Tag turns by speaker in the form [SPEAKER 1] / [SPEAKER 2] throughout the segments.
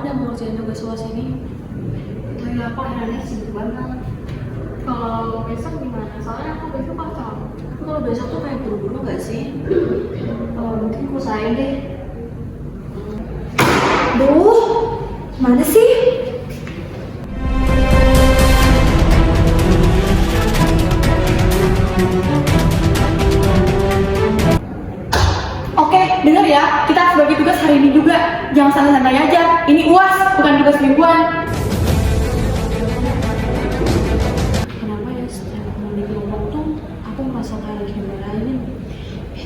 [SPEAKER 1] yang ngerjain tugas UAS ini.
[SPEAKER 2] Tapi aku akhirnya sibuk banget.
[SPEAKER 1] Kalau besok gimana? Soalnya aku besok kosong. Kalau besok tuh kayak buru-buru gak sih?
[SPEAKER 2] Mungkin aku usahain deh.
[SPEAKER 3] Duh, mana sih? Oke, dengar ya, kita harus bagi tugas hari ini juga. Jangan santai-santai aja. Ini UAS, bukan tugas mingguan.
[SPEAKER 1] Kenapa ya setiap mau di kelompok tuh aku merasa kayak lagi dimarahin?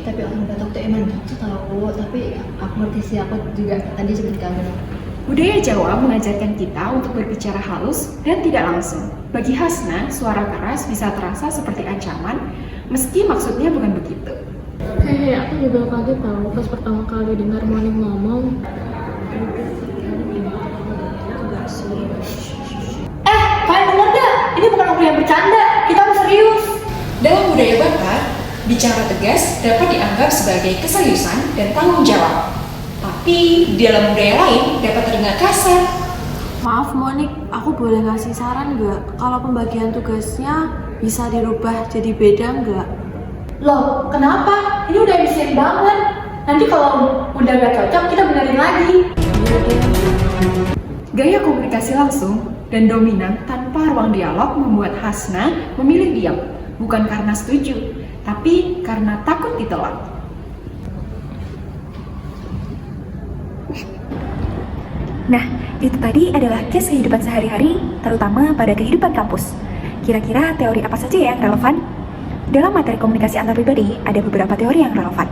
[SPEAKER 2] Tapi orang Batak tuh emang gitu tahu. Tapi aku ngerti sih, aku juga tadi sempet kangen.
[SPEAKER 3] Budaya Jawa mengajarkan kita untuk berbicara halus dan tidak langsung. Bagi Hasna, suara keras bisa terasa seperti ancaman, meski maksudnya bukan begitu.
[SPEAKER 1] Hehe, aku juga kaget tahu pas pertama kali dengar Monik ngomong.
[SPEAKER 3] Kalian dengar gak? Ini bukan kuliah bercanda, kita harus serius.
[SPEAKER 4] Dalam budaya Batak, bicara tegas dapat dianggap sebagai keseriusan dan tanggung jawab. Tapi di dalam budaya lain dapat terdengar kasar.
[SPEAKER 1] Maaf Monik, aku boleh ngasih saran nggak? Kalau pembagian tugasnya bisa dirubah jadi beda nggak?
[SPEAKER 3] Loh, kenapa? Ini udah efisien banget. Nanti kalau udah gak cocok, kita benerin lagi. Gaya komunikasi langsung dan dominan tanpa ruang dialog membuat Hasna memilih diam. Bukan karena setuju, tapi karena takut ditolak.
[SPEAKER 5] Nah, itu tadi adalah case kehidupan sehari-hari, terutama pada kehidupan kampus. Kira-kira teori apa saja yang relevan? Dalam materi komunikasi antar pribadi, ada beberapa teori yang relevan.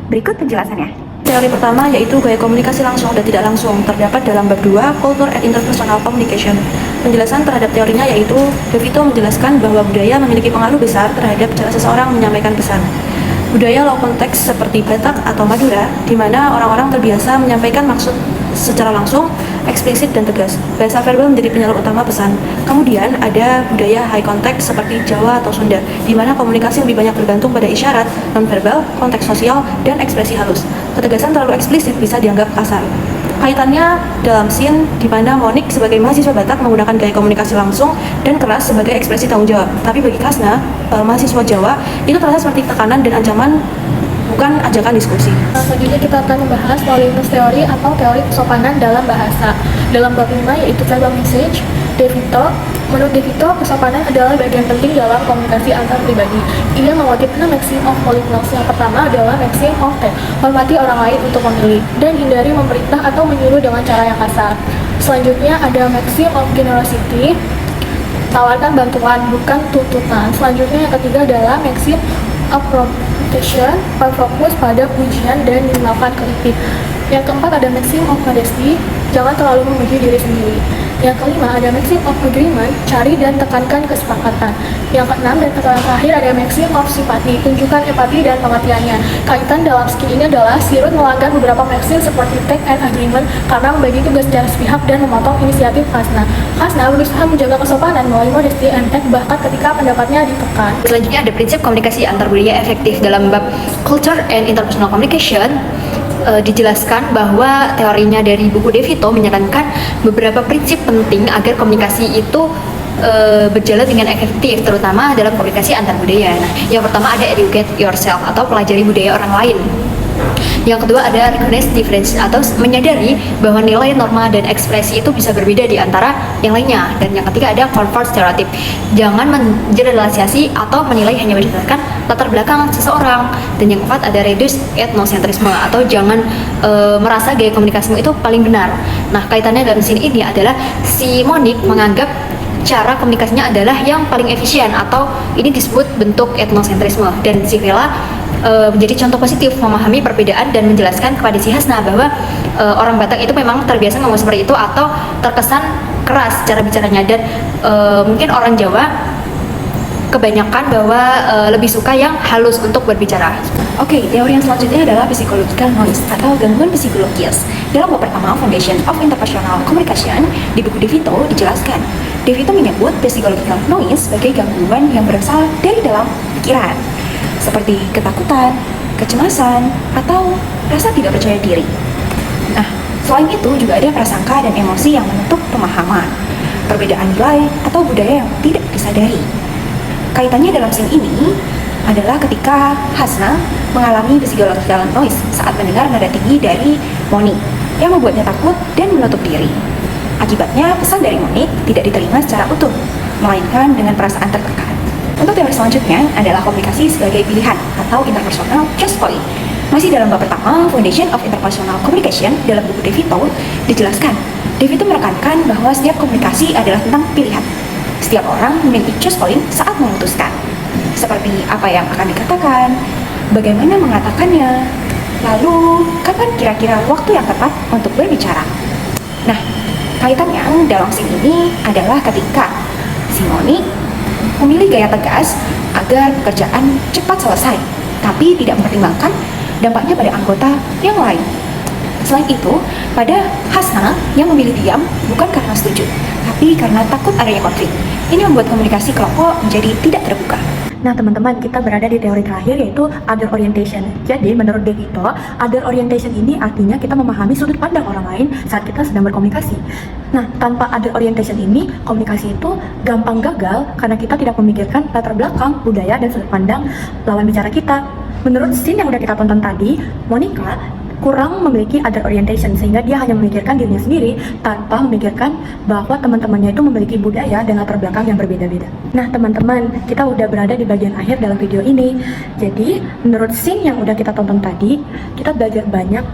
[SPEAKER 5] Berikut penjelasannya.
[SPEAKER 6] Teori pertama yaitu gaya komunikasi langsung dan tidak langsung, terdapat dalam bab 2, Culture and Interpersonal Communication. Penjelasan terhadap teorinya yaitu, De Vito menjelaskan bahwa budaya memiliki pengaruh besar terhadap cara seseorang menyampaikan pesan. Budaya low konteks seperti Batak atau Madura, di mana orang-orang terbiasa menyampaikan maksud secara langsung, eksplisit dan tegas. Bahasa verbal menjadi penyalur utama pesan. Kemudian ada budaya high konteks seperti Jawa atau Sunda, di mana komunikasi lebih banyak bergantung pada isyarat, non-verbal, konteks sosial, dan ekspresi halus. Ketegasan terlalu eksplisit bisa dianggap kasar. Kaitannya dalam scene di mana Monik sebagai mahasiswa Batak menggunakan gaya komunikasi langsung dan keras sebagai ekspresi tanggung jawab. Tapi bagi Hasna, mahasiswa Jawa, itu terasa seperti tekanan dan ancaman, bukan ajakan diskusi.
[SPEAKER 1] Selanjutnya kita akan membahas polymorph teori atau teori kesopanan dalam bahasa. Dalam bab 5 yaitu verbal message, De Vito, menurut De Vito, kesopanan adalah bagian penting dalam komunikasi antar pribadi. Ia mengutip 6 maxim of polymorph. Yang pertama adalah maxim of time, hormati orang lain untuk memilih, dan hindari memerintah atau menyuruh dengan cara yang kasar. Selanjutnya ada maxim of generosity, tawarkan bantuan, bukan tuntutan. Selanjutnya yang ketiga adalah maxim of protection, berfokus pada pujian dan minimalkan kritik. Yang keempat ada maxim of modesty, jangan terlalu memuji diri sendiri. Yang kelima ada maxim of agreement, cari dan tekankan kesepakatan. Yang keenam dan terakhir ada maxim of sympathy, tunjukkan empati dan pengertiannya. Kaitan dalam skill ini adalah Sirut melanggar beberapa maxim seperti take and agreement karena membagi tugas secara sepihak dan memotong inisiatif Hasna. Hasna berusaha menjaga kesopanan melalui modesty and tact bahkan ketika pendapatnya ditekan.
[SPEAKER 5] Selanjutnya ada prinsip komunikasi antar budaya efektif. Dalam bab Culture and Interpersonal Communication, dijelaskan bahwa teorinya dari buku De Vito menyarankan beberapa prinsip penting agar komunikasi itu berjalan dengan efektif, terutama dalam komunikasi antar budaya. Nah, yang pertama ada educate yourself atau pelajari budaya orang lain. Yang kedua ada recognize difference atau menyadari bahwa nilai, norma, dan ekspresi itu bisa berbeda di antara yang lainnya. Dan yang ketiga ada convert stereotype. Jangan mengeneralisasi atau menilai hanya berdasarkan latar belakang seseorang. Dan yang keempat ada reduce ethnocentrism atau jangan merasa gaya komunikasimu itu paling benar. Nah, kaitannya dalam sini ini adalah si Monik menganggap cara komunikasinya adalah yang paling efisien atau ini disebut bentuk ethnocentrisme, dan si Vela menjadi contoh positif memahami perbedaan dan menjelaskan kepada si Hasna bahwa orang Batak itu memang terbiasa ngomong seperti itu atau terkesan keras cara bicaranya, dan mungkin orang Jawa kebanyakan bahwa lebih suka yang halus untuk berbicara. Oke, teori yang selanjutnya adalah psychological noise atau gangguan psikologis. Dalam bab pertama Foundation of Interpersonal Communication di buku De Vito dijelaskan, De Vito menyebut psychological noise sebagai gangguan yang berasal dari dalam pikiran, seperti ketakutan, kecemasan, atau rasa tidak percaya diri. Nah,
[SPEAKER 3] Selain itu, juga ada prasangka dan emosi yang menutup pemahaman, perbedaan nilai, atau budaya yang tidak disadari. Kaitannya dalam scene ini adalah ketika Hasna mengalami physiological noise saat mendengar nada tinggi dari Moni yang membuatnya takut dan menutup diri. Akibatnya, pesan dari Moni tidak diterima secara utuh, melainkan dengan perasaan tertekan. Untuk teori selanjutnya adalah komunikasi sebagai pilihan atau interpersonal choice point. Masih dalam bab pertama, Foundation of Interpersonal Communication dalam buku DeVito dijelaskan. DeVito menekankan bahwa setiap komunikasi adalah tentang pilihan. Setiap orang memiliki choice point saat memutuskan. Seperti apa yang akan dikatakan, bagaimana mengatakannya, lalu kapan kira-kira waktu yang tepat untuk berbicara. Nah, kaitannya dalam scene ini adalah ketika si Moni memilih gaya tegas agar pekerjaan cepat selesai, tapi tidak mempertimbangkan dampaknya pada anggota yang lain. Selain itu, pada Hasna yang memilih diam bukan karena setuju, tapi karena takut adanya konflik. Ini membuat komunikasi kelompok menjadi tidak terbuka.
[SPEAKER 6] Nah teman-teman, kita berada di teori terakhir yaitu other orientation. Jadi menurut DeVito, other orientation ini artinya kita memahami sudut pandang orang lain saat kita sedang berkomunikasi. Nah, tanpa other orientation ini, komunikasi itu gampang gagal karena kita tidak memikirkan latar belakang, budaya, dan sudut pandang lawan bicara kita. Menurut scene yang udah kita tonton tadi, Monica kurang memiliki other orientation sehingga dia hanya memikirkan dirinya sendiri tanpa memikirkan bahwa teman-temannya itu memiliki budaya dan latar belakang yang berbeda-beda. Nah teman-teman, kita udah berada di bagian akhir dalam video ini. Jadi menurut scene yang udah kita tonton tadi, kita belajar banyak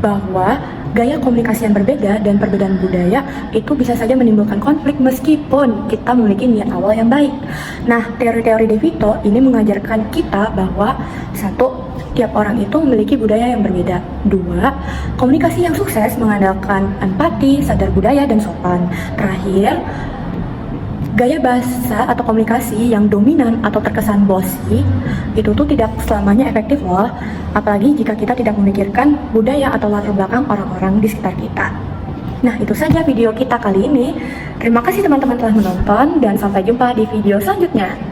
[SPEAKER 6] bahwa gaya komunikasi yang berbeda dan perbedaan budaya itu bisa saja menimbulkan konflik meskipun kita memiliki niat awal yang baik. Nah, teori-teori DeVito ini mengajarkan kita bahwa satu, tiap orang itu memiliki budaya yang berbeda. Dua, komunikasi yang sukses mengandalkan empati, sadar budaya, dan sopan. Terakhir, gaya bahasa atau komunikasi yang dominan atau terkesan bossy itu tuh tidak selamanya efektif loh, apalagi jika kita tidak memikirkan budaya atau latar belakang orang-orang di sekitar kita. Nah, itu saja video kita kali ini. Terima kasih teman-teman telah menonton dan sampai jumpa di video selanjutnya.